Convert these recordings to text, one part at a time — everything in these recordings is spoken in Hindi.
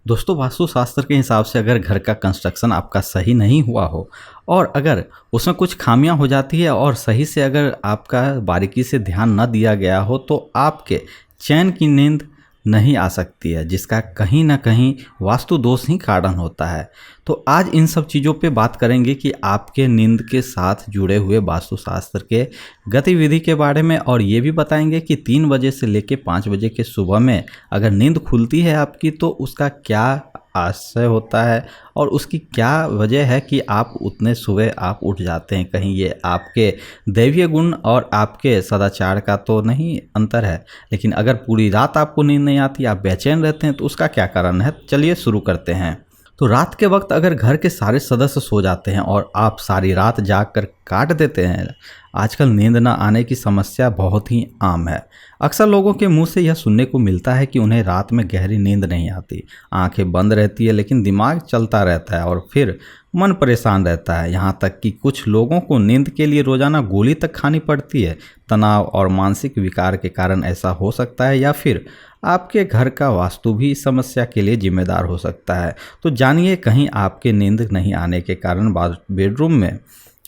दोस्तों, वास्तुशास्त्र के हिसाब से अगर घर का कंस्ट्रक्शन आपका सही नहीं हुआ हो और अगर उसमें कुछ खामियां हो जाती है और सही से अगर आपका बारीकी से ध्यान न दिया गया हो तो आपके चैन की नींद नहीं आ सकती है, जिसका कहीं ना कहीं वास्तु दोष ही कारण होता है। तो आज इन सब चीज़ों पे बात करेंगे कि आपके नींद के साथ जुड़े हुए वास्तुशास्त्र के गतिविधि के बारे में, और ये भी बताएंगे कि 3 बजे से लेके 5 बजे के सुबह में अगर नींद खुलती है आपकी तो उसका क्या आशय होता है और उसकी क्या वजह है कि आप उतने सुबह आप उठ जाते हैं। कहीं ये आपके दैवीय गुण और आपके सदाचार का तो नहीं अंतर है, लेकिन अगर पूरी रात आपको नींद नहीं आती, आप बेचैन रहते हैं, तो उसका क्या कारण है। चलिए शुरू करते हैं। तो रात के वक्त अगर घर के सारे सदस्य सो जाते हैं और आप सारी रात जाग कर काट देते हैं, आजकल नींद न आने की समस्या बहुत ही आम है। अक्सर लोगों के मुंह से यह सुनने को मिलता है कि उन्हें रात में गहरी नींद नहीं आती, आंखें बंद रहती है लेकिन दिमाग चलता रहता है और फिर मन परेशान रहता है। यहाँ तक कि कुछ लोगों को नींद के लिए रोजाना गोली तक खानी पड़ती है। तनाव और मानसिक विकार के कारण ऐसा हो सकता है, या फिर आपके घर का वास्तु भी इस समस्या के लिए जिम्मेदार हो सकता है। तो जानिए, कहीं आपके नींद नहीं आने के कारण बेडरूम में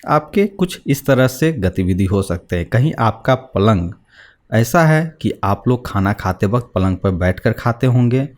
आपके कुछ इस तरह से गतिविधि हो सकते हैं। कहीं आपका पलंग ऐसा है कि आप लोग खाना खाते वक्त पलंग पर बैठकर खाते होंगे,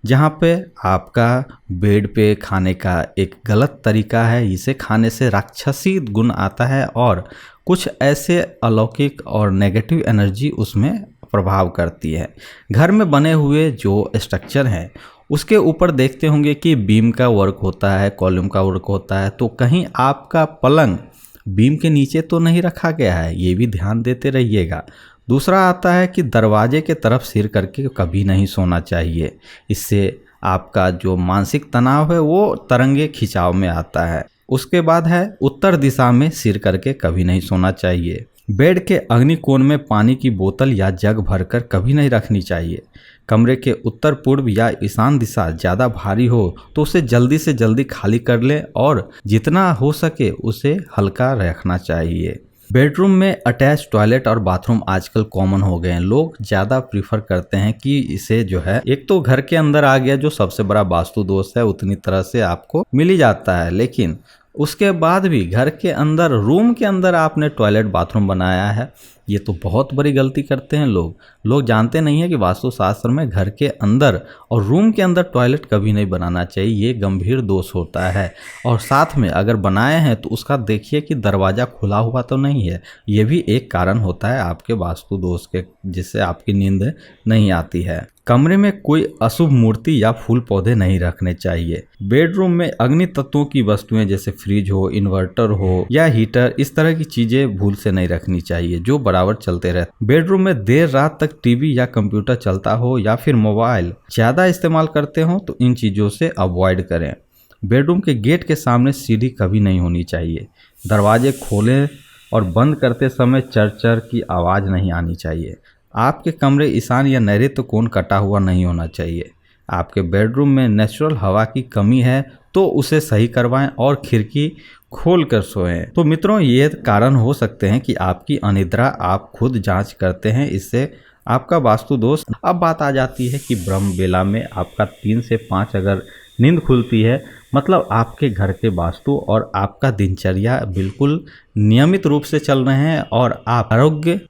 जहाँ पे आपका बेड पे खाने का एक गलत तरीका है। इसे खाने से राक्षसी गुण आता है और कुछ ऐसे अलौकिक और नेगेटिव एनर्जी उसमें प्रभाव करती है। घर में बने हुए जो स्ट्रक्चर हैं उसके ऊपर देखते होंगे कि बीम का वर्क होता है, कॉलम का वर्क होता है, तो कहीं आपका पलंग बीम के नीचे तो नहीं रखा गया है, ये भी ध्यान देते रहिएगा। दूसरा आता है कि दरवाजे के तरफ सिर करके कभी नहीं सोना चाहिए। इससे आपका जो मानसिक तनाव है वो तरंगे खिंचाव में आता है। उसके बाद है उत्तर दिशा में सिर करके कभी नहीं सोना चाहिए। बेड के अग्नि कोण में पानी की बोतल या जग भरकर कभी नहीं रखनी चाहिए। कमरे के उत्तर पूर्व या ईशान दिशा ज़्यादा भारी हो तो उसे जल्दी से जल्दी खाली कर लें और जितना हो सके उसे हल्का रखना चाहिए। बेडरूम में अटैच टॉयलेट और बाथरूम आजकल कॉमन हो गए हैं। लोग ज़्यादा प्रीफर करते हैं कि इसे जो है, एक तो घर के अंदर आ गया जो सबसे बड़ा वास्तु दोष है, उतनी तरह से आपको मिल ही जाता है, लेकिन उसके बाद भी घर के अंदर, रूम के अंदर आपने टॉयलेट बाथरूम बनाया है, ये तो बहुत बड़ी गलती करते हैं लोग जानते नहीं है कि वास्तुशास्त्र में घर के अंदर और रूम के अंदर टॉयलेट कभी नहीं बनाना चाहिए, ये गंभीर दोष होता है। और साथ में अगर बनाए हैं तो उसका देखिए कि दरवाज़ा खुला हुआ तो नहीं है, ये भी एक कारण होता है आपके वास्तु दोष के, जिससे आपकी नींद नहीं आती है। कमरे में कोई अशुभ मूर्ति या फूल पौधे नहीं रखने चाहिए। बेडरूम में अग्नि तत्वों की वस्तुएं जैसे फ्रिज हो, इन्वर्टर हो या हीटर, इस तरह की चीजें भूल से नहीं रखनी चाहिए जो बराबर चलते रहते। बेडरूम में देर रात तक टीवी या कंप्यूटर चलता हो या फिर मोबाइल ज्यादा इस्तेमाल करते हो तो इन चीजों से अवॉइड करें। बेडरूम के गेट के सामने सीढ़ी कभी नहीं होनी चाहिए। दरवाजे खोलें और बंद करते समय चर की आवाज़ नहीं आनी चाहिए। आपके कमरे ईशान या नैऋत्य कोण कटा हुआ नहीं होना चाहिए। आपके बेडरूम में नेचुरल हवा की कमी है तो उसे सही करवाएं और खिड़की खोल कर सोएं। तो मित्रों, ये कारण हो सकते हैं कि आपकी अनिद्रा आप खुद जांच करते हैं, इससे आपका वास्तु दोष। अब बात आ जाती है कि ब्रह्म बेला में आपका 3 से 5 अगर नींद खुलती है, मतलब आपके घर के वास्तु और आपका दिनचर्या बिल्कुल नियमित रूप से चल रहे हैं और आप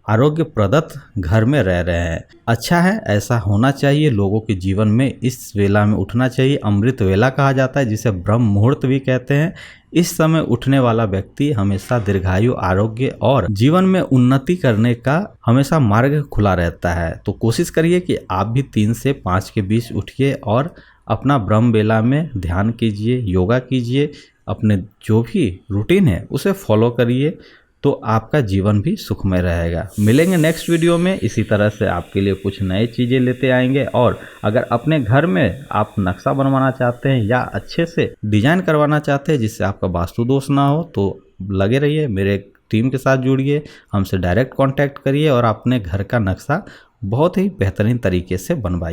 आरोग्यप्रदत्त घर में रह रहे हैं। अच्छा है, ऐसा होना चाहिए। लोगों के जीवन में इस वेला में उठना चाहिए। अमृत वेला कहा जाता है, जिसे ब्रह्म मुहूर्त भी कहते हैं। इस समय उठने वाला व्यक्ति हमेशा दीर्घायु, आरोग्य और जीवन में उन्नति करने का हमेशा मार्ग खुला रहता है। तो कोशिश करिए कि आप भी 3 से 5 के बीच उठिए और अपना ब्रह्म बेला में ध्यान कीजिए, योगा कीजिए, अपने जो भी रूटीन है उसे फॉलो करिए, तो आपका जीवन भी सुखमय रहेगा। मिलेंगे नेक्स्ट वीडियो में। इसी तरह से आपके लिए कुछ नई चीज़ें लेते आएंगे। और अगर अपने घर में आप नक्शा बनवाना चाहते हैं या अच्छे से डिजाइन करवाना चाहते हैं जिससे आपका वास्तु दोष ना हो, तो लगे रहिए, मेरे टीम के साथ जुड़िए, हमसे डायरेक्ट कांटेक्ट करिए और अपने घर का नक्शा बहुत ही बेहतरीन तरीके से बनवाइए।